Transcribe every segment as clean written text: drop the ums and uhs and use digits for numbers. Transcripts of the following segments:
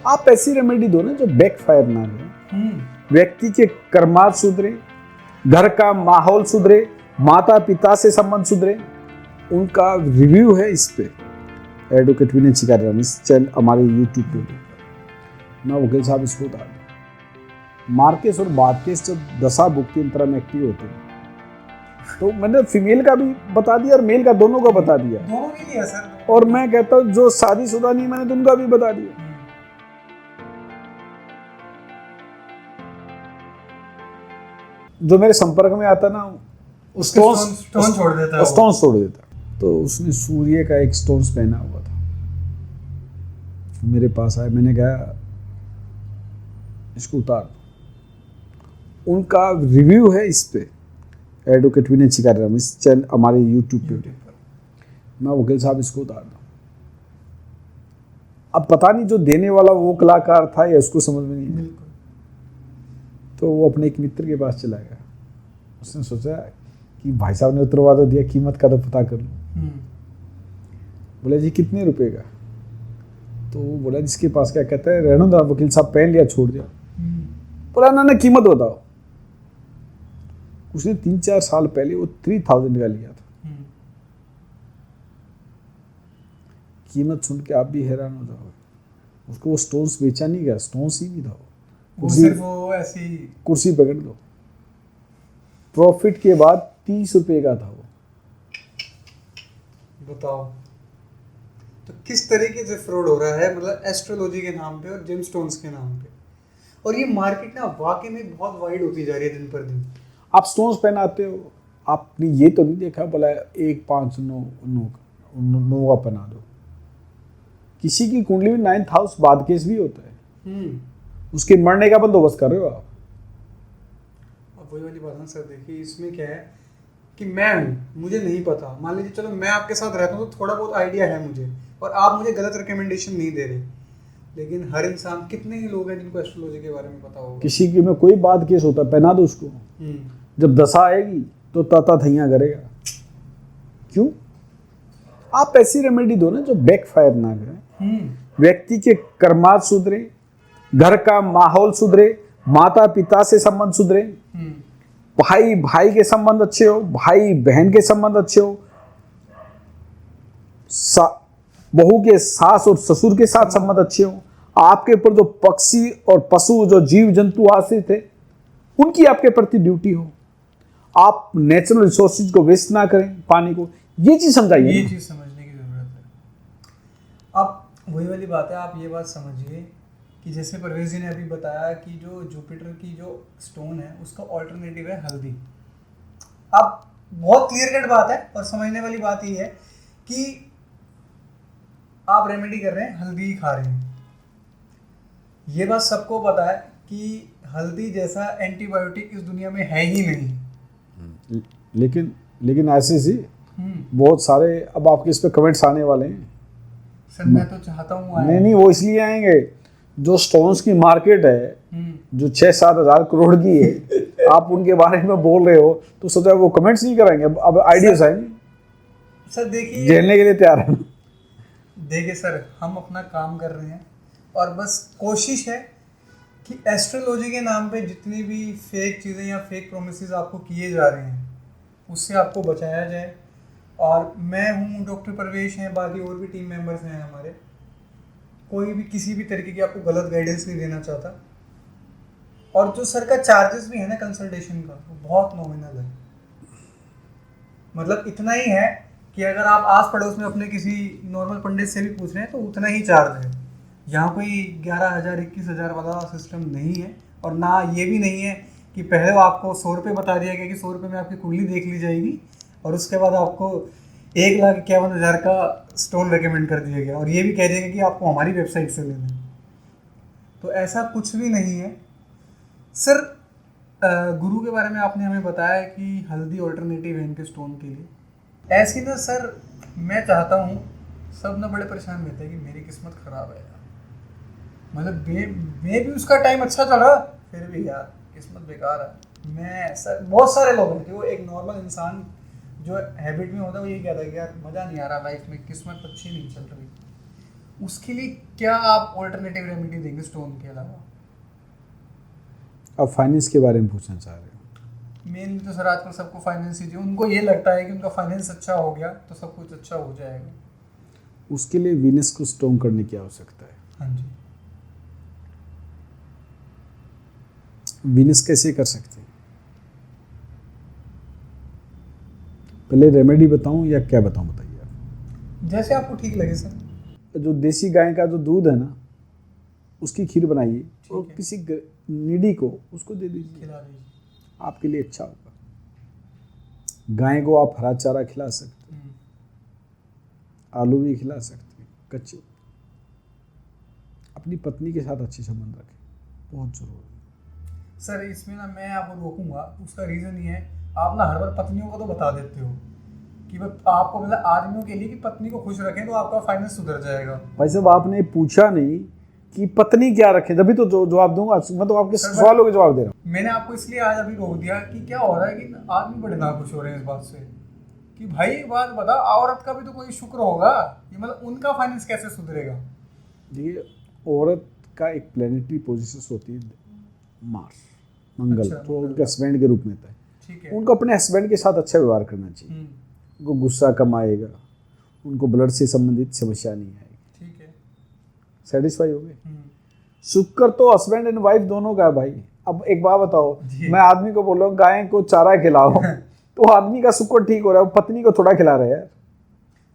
आप ऐसी रेमेडी दो ना जो बैकफायर ना करे, व्यक्ति के कर्मात सुधरे, घर का माहौल सुधरे, माता पिता से संबंध सुधरे। उनका रिव्यू है इस पे, एडवोकेट विनय चिकाराम, इस चैनल हमारे यूट्यूब पे। मैं वकील साहब इसको बता दूं, मार्केस और बादकेस जब दशा भुक्ति अंतरा में एक्टिव होते हैं तो मैंने फीमेल का भी बता दिया और मेल का, दोनों का बता दिया। दोनों के लिए सर। और मैं कहता हूँ जो शादीशुदा नहीं, मैंने तो उनका भी बता दिया। जो मेरे संपर्क में आता ना स्टोन छोड़ देता है, स्टोन छोड़ देता। तो उसने सूर्य का एक स्टोन्स पहना हुआ था, मेरे पास आया, मैंने कहा इसको उतार दो। उनका रिव्यू है इस पे, एडवोकेट विनय चिकाराम, इस चैनल हमारे यूट्यूब पे। मैं वकील साहब इसको उतार दूं। अब पता नहीं जो देने वाला वो कलाकार था या उसको समझ में नहीं आया, तो वो अपने एक मित्र के पास चला गया। उसने सोचा कि भाई साहब ने उतरवा तो दिया, कीमत का तो पता कर लूं। बोले जी कितने रुपए का? तो वो बोला जिसके पास क्या, कहता है रहने दो वकील साहब, पहन लिया छोड़ दिया। बोला ना कीमत बताओ। उसने 3-4 साल पहले वो 3000 का लिया था। कीमत सुन के आप भी हैरान हो जाओगे। उसको वो स्टोन्स बेचा नहीं गया, स्टोन्स ही नहीं था वो सिर्फ वो ऐसी कुर्सी पकड़ दो। प्रॉफिट के बाद 30 रुपए का था वो। बताओ तो किस तरीके से फ्रॉड हो रहा है, मतलब एस्ट्रोलॉजी के नाम पे और जेमस्टोन्स के नाम पे। और ये मार्केट ना वाकई में बहुत वाइड होती जा रही है दिन पर दिन। आप स्टोन्स पहनाते हो, आपने ये तो नहीं देखा बोला 1 5 9 का पहना दो। किसी की कुंडली में 9th हाउस बादकेस भी होता है, उसके मरने का बंदोबस्त कर रहे हो आप। अब वही वाली बात ना सर, देखिए इसमें क्या है कि मैं हूँ, मुझे नहीं पता, मान लीजिए चलो मैं आपके साथ रहता हूँ तो थोड़ा बहुत आइडिया है मुझे, और आप मुझे गलत रिकमेंडेशन नहीं दे रहे। लेकिन हर इंसान, कितने ही लोग हैं जिनको एस्ट्रोलॉजी के बारे में पता होगा। किसी की में कोई बादकेस होता है, पहना दो उसको। जब दशा आएगी तो ताता थैया करेगा। क्यों? आप ऐसी रेमेडी दो ना जो बैकफायर ना करे, व्यक्ति के कर्मात सुधरे, घर का माहौल सुधरे, माता पिता से संबंध सुधरे, भाई भाई के संबंध अच्छे हो, भाई बहन के संबंध अच्छे हो, बहू के सास और ससुर के साथ संबंध अच्छे हो, आपके ऊपर जो पक्षी और पशु जो जीव जंतु आश्रित थे उनकी आपके प्रति ड्यूटी हो, आप नेचुरल रिसोर्सेज को वेस्ट ना करें, पानी को। ये चीज समझाइए, ये चीज समझने की जरूरत है। अब वही वाली बात है, आप ये बात समझिए कि जैसे परवेज जी ने अभी बताया कि जो जुपिटर की जो स्टोन है उसका ऑल्टरनेटिव है हल्दी। अब बहुत क्लियर कट बात है और समझने वाली बात ये है कि आप रेमेडी कर रहे हैं, हल्दी खा रहे हैं। ये बात सबको पता है कि हल्दी जैसा एंटीबायोटिक इस दुनिया में है ही नहीं। लेकिन ऐसे ही बहुत सारे, अब आपके इस पे कमेंट्स आने वाले हैं सर। मैं तो चाहता हूँ नहीं, वो इसलिए आएंगे जो स्टोन्स की मार्केट है जो 6-7 हज़ार करोड़ की है, आप उनके बारे में बोल रहे हो तो सोचा वो कमेंट्स नहीं कराएंगे। अब आइडियाज आएंगे सर। देखिए झेलने के लिए तैयार है। देखिए सर, हम अपना काम कर रहे हैं और बस कोशिश है कि एस्ट्रोलॉजी के नाम पे जितनी भी फेक चीज़ें या फेक प्रोमिसेस आपको किए जा रहे हैं उससे आपको बचाया जाए। और मैं हूँ, डॉक्टर परवेश हैं, बाकी और भी टीम मेंबर्स हैं हमारे। कोई भी किसी भी तरीके की आपको गलत गाइडेंस नहीं देना चाहता। और जो सर का चार्जेस भी है ना कंसल्टेशन का, वो बहुत नॉमिनल है। मतलब इतना ही है कि अगर आप आस पड़ोस में अपने किसी नॉर्मल पंडित से भी पूछ रहे हैं तो उतना ही चार्ज है। यहाँ कोई 11,000 21,000 वाला सिस्टम नहीं है। और ना ये भी नहीं है कि पहले आपको 100 रुपये बता दिया गया कि 100 रुपये में आपकी कुंडली देख ली जाएगी और उसके बाद आपको 1,51,000 का स्टोन रेकमेंड कर दिया गया और ये भी कह देंगे कि आपको हमारी वेबसाइट से लेना है। तो ऐसा कुछ भी नहीं है सर। गुरु के बारे में आपने हमें बताया कि हल्दी ऑल्टरनेटिव है इनके स्टोन के लिए। ऐसी ना सर, मैं चाहता हूँ, सब ना बड़े परेशान रहते हैं कि मेरी किस्मत ख़राब है यार। मतलब मैं भी उसका टाइम अच्छा चल रहा, फिर भी यार किस्मत बेकार है। मैं सर, बहुत सारे लोग हैं कि वो एक नॉर्मल इंसान जो हैबिट में होता है वो यही कहता है कि यार मज़ा नहीं आ रहा लाइफ में, किस्मत अच्छी नहीं चल रही। उसके लिए क्या आप ऑल्टरनेटिव रेमेडी देंगे स्टोन के अलावा? अब फाइनेंस के बारे में पूछना चाह रहे हो? मेनली तो सर आजकल सबको फाइनेंस ही, उनको ये लगता है कि उनका फाइनेंस अच्छा हो गया तो सब कुछ अच्छा हो जाएगा। उसके लिए वीनस को स्ट्रॉन्ग करने की आवश्यकता है। हाँ जी। वीनस कैसे कर सकते हैं? पहले रेमेडी बताऊं या क्या बताऊं, बताइए आप। जैसे आपको ठीक लगे सर। जो देसी गाय का जो दूध है ना, उसकी खीर बनाइए और है। किसी नीडी को उसको दे दीजिए, खिला दीजिए। आपके लिए अच्छा होगा। गाय को आप हरा चारा खिला सकते हैं, आलू भी खिला सकते हैं कच्चे। अपनी पत्नी के साथ अच्छे संबंध रखें, बहुत जरूरी है। सर इसमें ना मैं आपको रोकूंगा, उसका रीज़न ये है, आप ना हर बार पत्नियों को तो बता देते हो कि बस आपको मतलब आदमियों के लिए कि पत्नी को खुश रखें तो आपका फाइनेंस सुधर जाएगा। भाई साहब आपने पूछा नहीं कि पत्नी क्या रखे, तभी तो जवाब दूंगा। मैं तो आपके सवालों के जवाब दे रहा हूँ। मैंने आपको इसलिए आज अभी रोक दिया कि क्या हो रहा है कि आदमी बड़े नाखुश हो रहे हैं इस बात से कि भाई एक बात बता, औरत का भी तो कोई शुक्र होगा, ये मतलब उनका फाइनेंस कैसे सुधरेगा? देखिए, औरत का एक प्लेनेटरी पोजीशन होती है मार्स, मंगल, अच्छा, तो मंगल उनके हस्बैंड के रूप में होता है। ठीक है। उनको अपने हस्बैंड के साथ अच्छा व्यवहार करना चाहिए। उनको गुस्सा कम आएगा, उनको ब्लड से संबंधित समस्या नहीं आएगी। ठीक है। सेटिस्फाई हो गए? शुक्र तो हस्बैंड एंड वाइफ दोनों का है भाई। अब एक बात बताओ, मैं आदमी को बोल रहा हूँ गाय को चारा खिलाओ तो आदमी का शुक्र ठीक हो रहा है, पत्नी को थोड़ा खिला रहे हैं।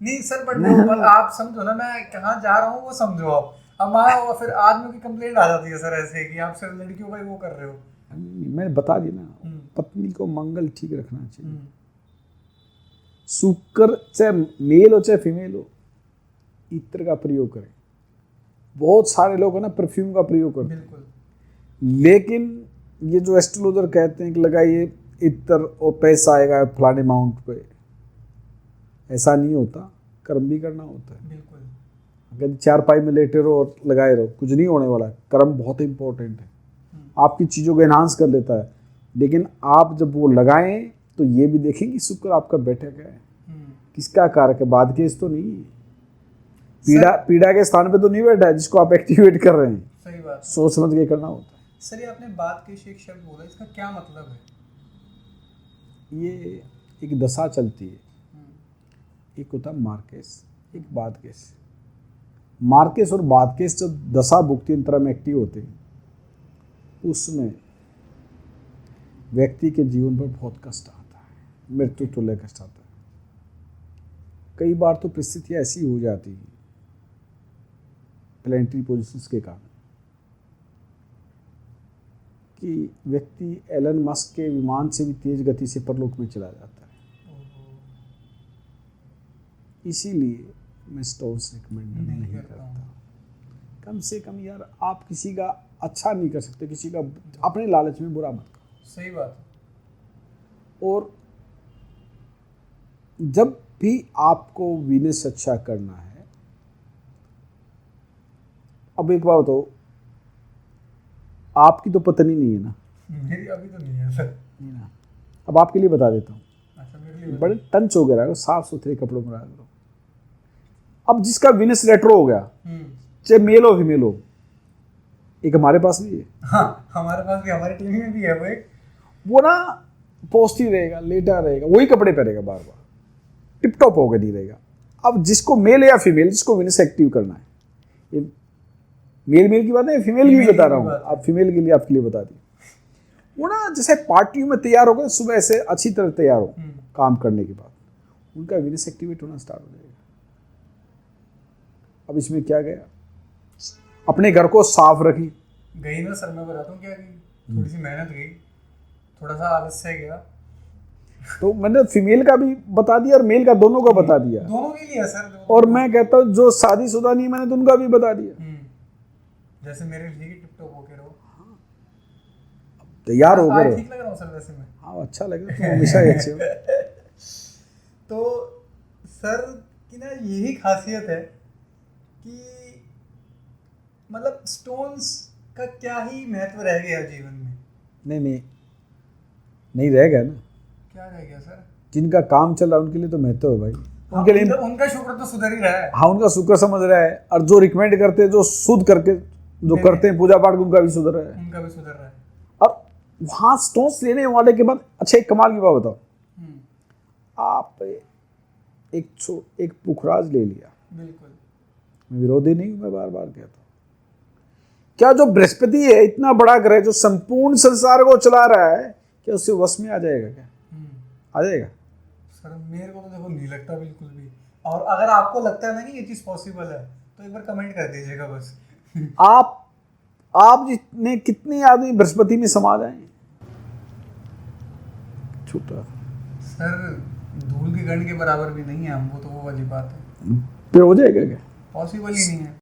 नहीं सर, बट आप समझो ना मैं कहाँ जा रहा हूँ, वो समझो आप। अब वहाँ फिर आदमियों की कंप्लेंट आ जाती है सर ऐसे कि आप सिर्फ लड़कियों का ही वो कर रहे हो। मैंने बता दी ना, पत्नी को मंगल ठीक रखना चाहिए। शुक्र चाहे मेल हो चाहे फीमेल हो, इत्र का प्रयोग करें। बहुत सारे लोग है ना परफ्यूम का प्रयोग करते हैं, लेकिन ये जो एस्ट्रोलॉजर कहते हैं कि लगाइए इत्र और पैसा आएगा फलाने अमाउंट पे, ऐसा नहीं होता। कर्म भी करना होता है। बिल्कुल। अगर चारपाई में लेटे रहो और लगाए रहो, कुछ नहीं होने वाला। कर्म बहुत इंपॉर्टेंट है, आपकी चीज़ों को एनहांस कर देता है। लेकिन आप जब वो लगाएं तो ये भी देखें कि शुक्र आपका बैठक है, किसका कारक है, बाद केस तो नहीं है। पीड़ा के स्थान पे तो नहीं बैठा है जिसको आप एक्टिवेट कर रहे हैं। सही बात। सोच समझ के करना होता है। सर ये आपने बात के एक शब्द बोला, इसका क्या मतलब है? ये एक दशा चलती है, एक होता है मार्केस, एक बादकेस। मार्केस और बादकेस जब दशा भुक्ति अंतरा में एक्टिव होते हैं, उसमें व्यक्ति के जीवन पर बहुत कष्ट आता है, मृत्यु तुल्य कष्ट आता है। कई बार तो परिस्थितियाँ ऐसी हो जाती हैं प्लेनेटरी पोजीशंस के कारण कि व्यक्ति एलन मस्क के विमान से भी तेज गति से परलोक में चला जाता है। इसीलिए मैं स्टोन्स रिकमेंड नहीं करता। कम से कम यार आप किसी का अच्छा नहीं कर सकते, किसी का अपने लालच में बुरा मत करो। सही बात है। और जब भी आपको वीनस अच्छा करना है, अब एक बात बताओ, आपकी तो पत्नी नहीं है ना? मेरी अभी तो नहीं है सर। नहीं ना। अब आपके लिए बता देता हूँ। अच्छा, मेरे लिए बड़े टंच हो गया, साफ सुथरे कपड़ों में रहा करो। अब जिसका वीनस रेट्रो हो गया, चाहे मेल हो फीमेल हो, एक हमारे पास भी है। हाँ, हमारे पास भी, हमारी टीम में भी है वो एक। वो ना पोस्टी रहेगा, लेटा रहेगा, वही कपड़े पहनेगा, बार बार टिप टॉप होकर नहीं रहेगा। अब जिसको मेल या फीमेल, जिसको वीनस एक्टिव करना है, ये मेल की बात है, फीमेल की भी बता रहा हूँ। अब फीमेल के लिए आपके लिए बता दी, वो ना जैसे पार्टियों में तैयार हो गए सुबह से अच्छी तरह तैयार हो, काम करने के बाद उनका वीनस एक्टिवेट होना स्टार्ट हो जाएगा। अब इसमें क्या गया, अपने घर को साफ रखी। गई ना सर, मैं बताता हूँ क्या गई, थोड़ी सी मेहनत गई, थोड़ा सा आलस्य गया। तो मैंने फीमेल का भी बता दिया और मेल का, दोनों का बता दिया। दोनों के लिए सर। और मैं कहता हूँ जो शादीशुदा नहीं, मैंने तो उनका भी बता दिया। जैसे मेरे लिए टिप टॉप होके रहो, तैयार हो गए। ठीक लग रहा हूँ सर वैसे मैं। हाँ, अच्छा लग रहा है, हमेशा ही अच्छे हो। तो सर की ना यही खासियत है कि मतलब स्टोन्स का क्या ही महत्व रह गया जीवन में। नहीं रह गया ना। क्या रह गया सर? जिनका काम चल रहा है उनके लिए तो महत्व है भाई। उनके लिए उनका शुक्र तो सुधर ही रहा है। हाँ, उनका शुक्र समझ रहा है, और जो रिकमेंड करते हैं, जो शुद्ध करके जो करते हैं पूजा पाठ, उनका भी सुधर रहा है। उनका भी सुधर रहा है। और वहां स्टोन्स लेने वाले के बाद, अच्छा एक कमाल की बात बताओ, आप एक पुखराज ले लिया, बिल्कुल मैं विरोधी नहीं हूं, मैं बार बार कहता हूं, क्या जो बृहस्पति है इतना बड़ा ग्रह जो संपूर्ण संसार को चला रहा है, क्या उससे वश में आ जाएगा? क्या आ जाएगा? सर मेरे को तो देखो नहीं लगता बिल्कुल भी। और अगर आपको लगता है ना कि ये चीज पॉसिबल है तो एक बार कमेंट कर दीजिएगा बस। आप जितने कितने आदमी बृहस्पति में समा जाए? छोटा सर धूल के कण के बराबर भी नहीं है हम, वो तो वो वाली बात है। फिर हो जाएगा क्या? पॉसिबल ही नहीं है।